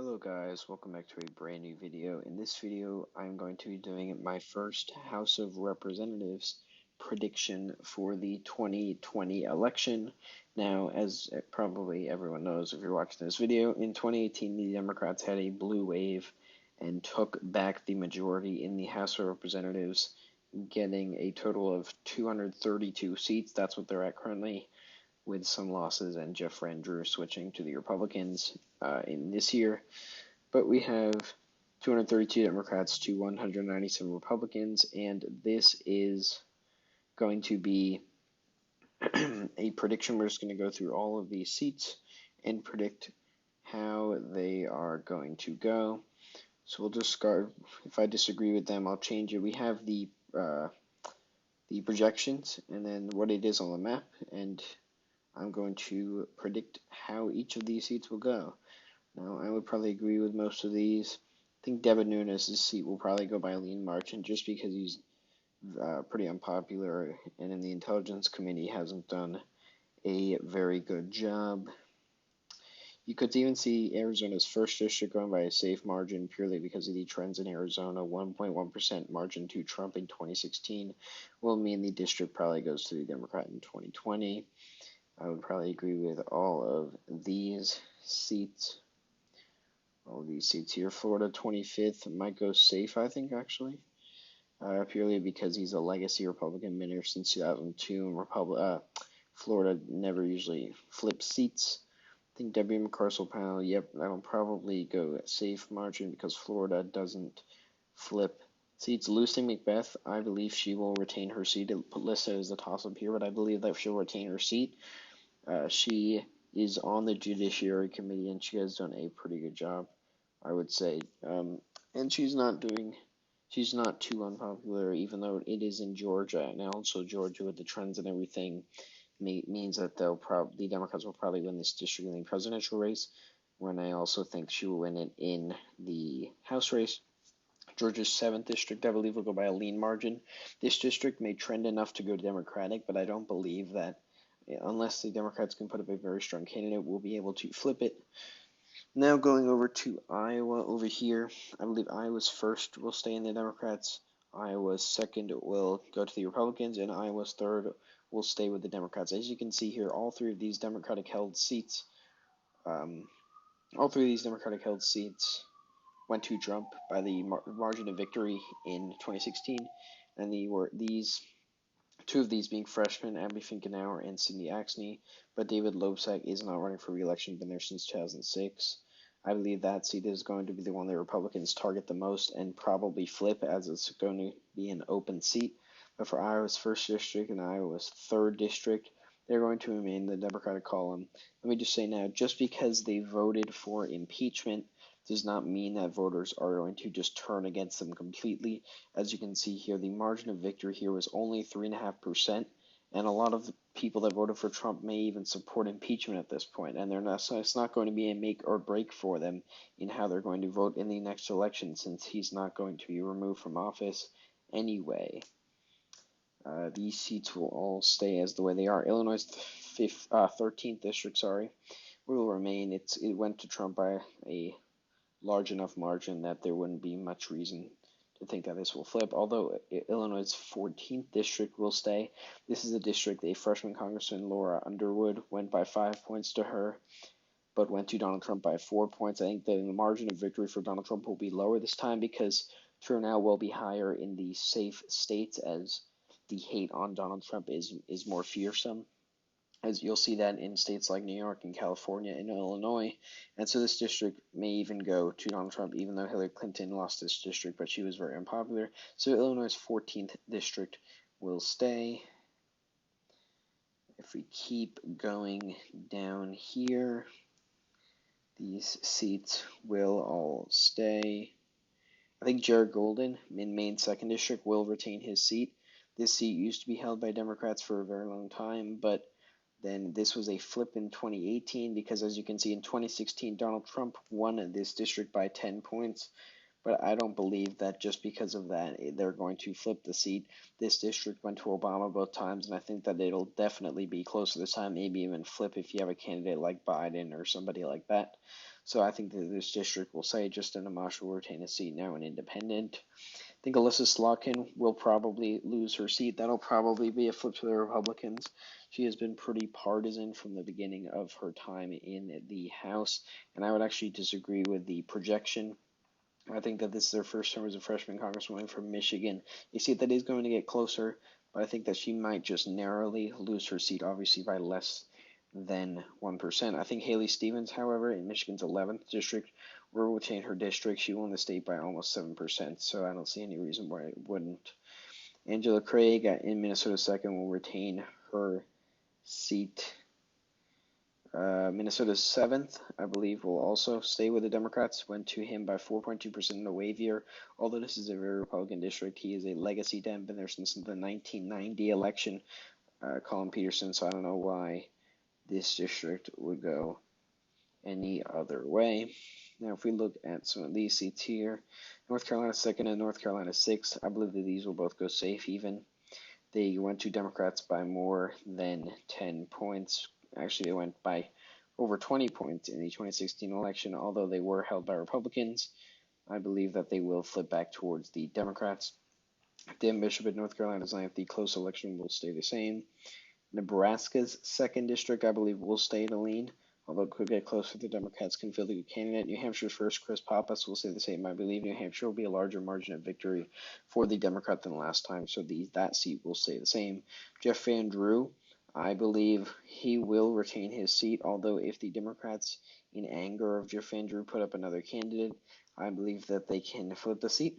Hello guys, welcome back to a brand new video. In this video, I'm going to be doing my first House of Representatives prediction for the 2020 election. Now, as probably everyone knows if you're watching this video, in 2018 the Democrats had a blue wave and took back the majority in the House of Representatives, getting a total of 232 seats. That's what they're at currently, with some losses and Jeff Van Drew switching to the Republicans in this year. But we have 232 Democrats to 197 Republicans, and this is going to be a prediction. We're just going to go through all of these seats and predict how they are going to go. So we'll just start. If I disagree with them, I'll change it. We have the projections and then what it is on the map, and I'm going to predict how each of these seats will go. Now, I would probably agree with most of these. I think Devin Nunes' seat will probably go by lean margin just because he's pretty unpopular and in the Intelligence Committee hasn't done a very good job. You could even see Arizona's first district going by a safe margin purely because of the trends in Arizona. 1.1% margin to Trump in 2016 will mean the district probably goes to the Democrat in 2020. I would probably agree with all of these seats. All these seats here. Florida 25th might go safe, I think, actually. Purely because he's a legacy Republican minister since 2002, and Florida never usually flips seats. I think W. McCarcel panel, yep, that'll probably go safe margin because Florida doesn't flip seats. Lucy McBeth, I believe she will retain her seat. Listed as a toss-up here, but I believe that she'll retain her seat. She is on the Judiciary Committee, and she has done a pretty good job, I would say. And she's not too unpopular, even though it is in Georgia, and also Georgia with the trends and everything means that the Democrats will probably win this district in the presidential race, when I also think she will win it in the House race. Georgia's 7th district, I believe, will go by a lean margin. This district may trend enough to go Democratic, but I don't believe that unless the Democrats can put up a very strong candidate, we'll be able to flip it. Now going over to Iowa over here, I believe Iowa's first will stay in the Democrats, Iowa's second will go to the Republicans, and Iowa's third will stay with the Democrats. As you can see here, all three of these Democratic-held seats went to Trump by the margin of victory in 2016, and two of these being freshmen, Abby Finkenauer and Sidney Axne, but David Lobsack is not running for re-election, been there since 2006. I believe that seat is going to be the one the Republicans target the most and probably flip, as it's going to be an open seat. But for Iowa's 1st district and Iowa's 3rd district, they're going to remain the Democratic column. Let me just say now, just because they voted for impeachment does not mean that voters are going to just turn against them completely. As you can see here, the margin of victory here was only 3.5%, and a lot of the people that voted for Trump may even support impeachment at this point, and it's not going to be a make or break for them in how they're going to vote in the next election, since he's not going to be removed from office anyway. These seats will all stay as the way they are. Illinois' 13th district, will remain. It went to Trump by a large enough margin that there wouldn't be much reason to think that this will flip, although Illinois' 14th district will stay. This is a district a freshman Congressman, Laura Underwood, went by 5 points to her, but went to Donald Trump by 4 points. I think the margin of victory for Donald Trump will be lower this time because turnout will be higher in the safe states, as the hate on Donald Trump is more fearsome, as you'll see that in states like New York and California and Illinois. And so this district may even go to Donald Trump, even though Hillary Clinton lost this district, but she was very unpopular. So Illinois' 14th district will stay. If we keep going down here, these seats will all stay. I think Jared Golden in Maine's 2nd district will retain his seat. This seat used to be held by Democrats for a very long time, but then this was a flip in 2018 because, as you can see, in 2016, Donald Trump won this district by 10 points. But I don't believe that just because of that they're going to flip the seat. This district went to Obama both times, and I think that it'll definitely be closer this time, maybe even flip if you have a candidate like Biden or somebody like that. So I think that this district will say Justin Amash will retain a seat, now an independent. I think Alyssa Slotkin will probably lose her seat. That'll probably be a flip to the Republicans. She has been pretty partisan from the beginning of her time in the House, and I would actually disagree with the projection. I think that this is her first term as a freshman congresswoman from Michigan. A seat that is going to get closer, but I think that she might just narrowly lose her seat, obviously by less than 1%. I think Haley Stevens, however, in Michigan's 11th district, will retain her district. She won the state by almost 7%, so I don't see any reason why it wouldn't. Angela Craig in Minnesota's 2nd will retain her seat. Minnesota's 7th, I believe, will also stay with the Democrats. Went to him by 4.2% in a wave year. Although this is a very Republican district, he is a legacy Dem, been there since the 1990 election. Colin Peterson, so I don't know why this district would go any other way. Now, if we look at some of these seats here, North Carolina 2nd and North Carolina 6th, I believe that these will both go safe even. They went to Democrats by more than 10 points. Actually, they went by over 20 points in the 2016 election, although they were held by Republicans. I believe that they will flip back towards the Democrats. Dan Bishop in North Carolina's 9th, the close election will stay the same. Nebraska's 2nd district, I believe, will stay to lean, although it could get closer. The Democrats can field a good candidate. New Hampshire's 1st, Chris Pappas, will stay the same. I believe New Hampshire will be a larger margin of victory for the Democrat than last time, so that seat will stay the same. Jeff Van Drew, I believe he will retain his seat, although if the Democrats, in anger of Jeff Van Drew, put up another candidate, I believe that they can flip the seat.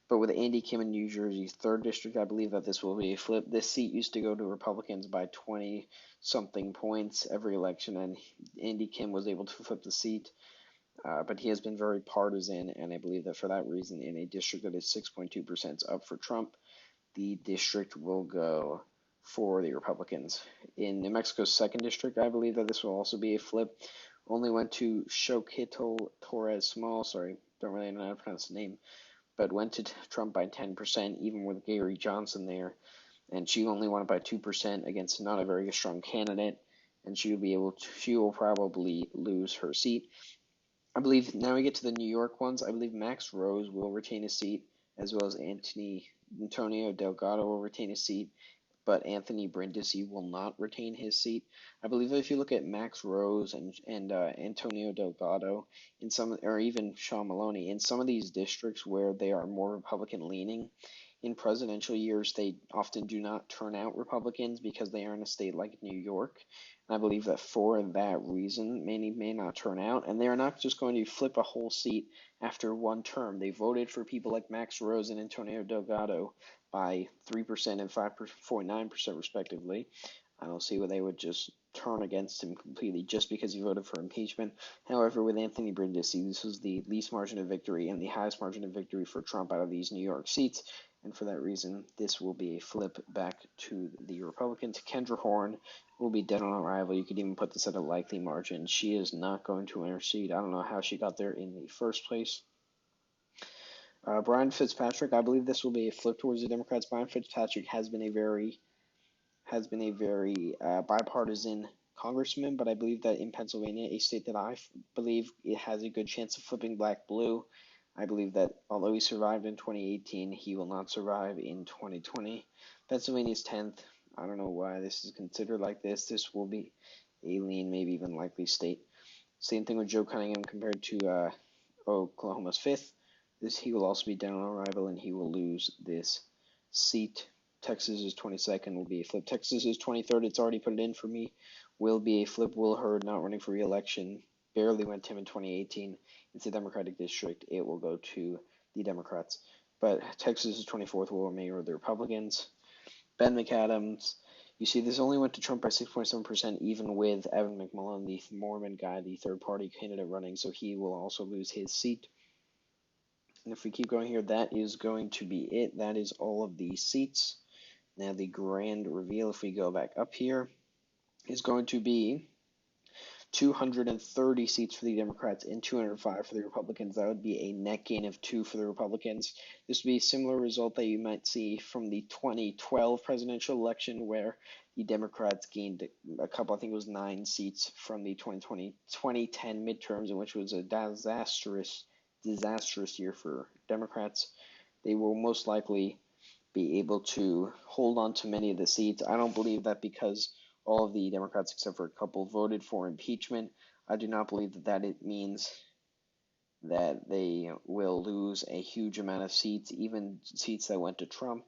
But with Andy Kim in New Jersey's 3rd district, I believe that this will be a flip. This seat used to go to Republicans by 20-something points every election, and Andy Kim was able to flip the seat. But he has been very partisan, and I believe that for that reason, in a district that is 6.2% up for Trump, the district will go for the Republicans. In New Mexico's 2nd district, I believe that this will also be a flip. Only went to Xochitl Torres Small, sorry, don't really know how to pronounce the name, but went to Trump by 10%, even with Gary Johnson there. And she only won by 2% against not a very strong candidate, and she will probably lose her seat. I believe now we get to the New York ones. I believe Max Rose will retain a seat, as well as Antonio Delgado will retain a seat, but Anthony Brindisi will not retain his seat. I believe that if you look at Max Rose and Antonio Delgado or even Sean Maloney in some of these districts where they are more Republican leaning, in presidential years they often do not turn out Republicans because they are in a state like New York. And I believe that for that reason, many may not turn out, and they are not just going to flip a whole seat after one term. They voted for people like Max Rose and Antonio Delgado by 3% and 5.9% respectively. I don't see why they would just turn against him completely just because he voted for impeachment. However, with Anthony Brindisi, this was the least margin of victory and the highest margin of victory for Trump out of these New York seats. And for that reason, this will be a flip back to the Republicans. Kendra Horn will be dead on arrival. You could even put this at a likely margin. She is not going to win her seat. I don't know how she got there in the first place. Brian Fitzpatrick, I believe this will be a flip towards the Democrats. Brian Fitzpatrick has been a very bipartisan congressman, but I believe that in Pennsylvania, a state that I believe it has a good chance of flipping black-blue, I believe that although he survived in 2018, he will not survive in 2020. Pennsylvania's 10th. I don't know why this is considered like this. This will be a lean, maybe even likely state. Same thing with Joe Cunningham compared to Oklahoma's 5th. He will also be down on arrival, and he will lose this seat. Texas's 22nd will be a flip. Texas's 23rd, it's already put it in for me, will be a flip. Will Hurd, not running for re-election, barely went to him in 2018. It's a Democratic district. It will go to the Democrats. But Texas's 24th will remain with the Republicans. Ben McAdams, you see, this only went to Trump by 6.7%, even with Evan McMullin, the Mormon guy, the third-party candidate running, so he will also lose his seat. And if we keep going here, that is going to be it. That is all of the seats. Now the grand reveal, if we go back up here, is going to be 230 seats for the Democrats and 205 for the Republicans. That would be a net gain of 2 for the Republicans. This would be a similar result that you might see from the 2012 presidential election, where the Democrats gained a couple, I think it was 9 seats from the 2010 midterms, in which was a disastrous year for Democrats. They will most likely be able to hold on to many of the seats. I don't believe that because all of the Democrats, except for a couple, voted for impeachment. I do not believe that it means that they will lose a huge amount of seats, even seats that went to Trump,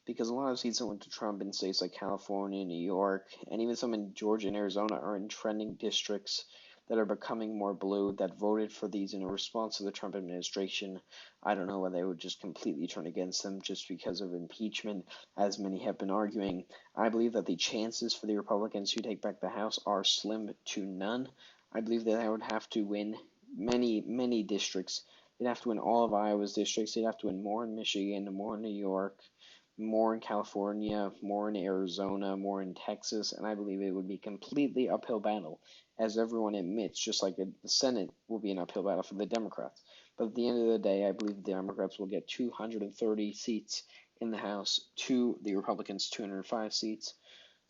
because a lot of seats that went to Trump in states like California, New York, and even some in Georgia and Arizona are in trending districts that are becoming more blue that voted for these in a response to the Trump administration. I don't know whether they would just completely turn against them just because of impeachment, as many have been arguing. I believe that the chances for the Republicans to take back the House are slim to none. I believe that they would have to win many districts. They'd have to win all of Iowa's districts. They'd have to win more in Michigan, more in New York, more in California, more in Arizona, more in Texas, and I believe it would be a completely uphill battle, as everyone admits, just like the Senate will be an uphill battle for the Democrats. But at the end of the day, I believe the Democrats will get 230 seats in the House to the Republicans' 205 seats.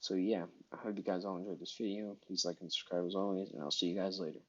So yeah, I hope you guys all enjoyed this video. Please like and subscribe as always, and I'll see you guys later.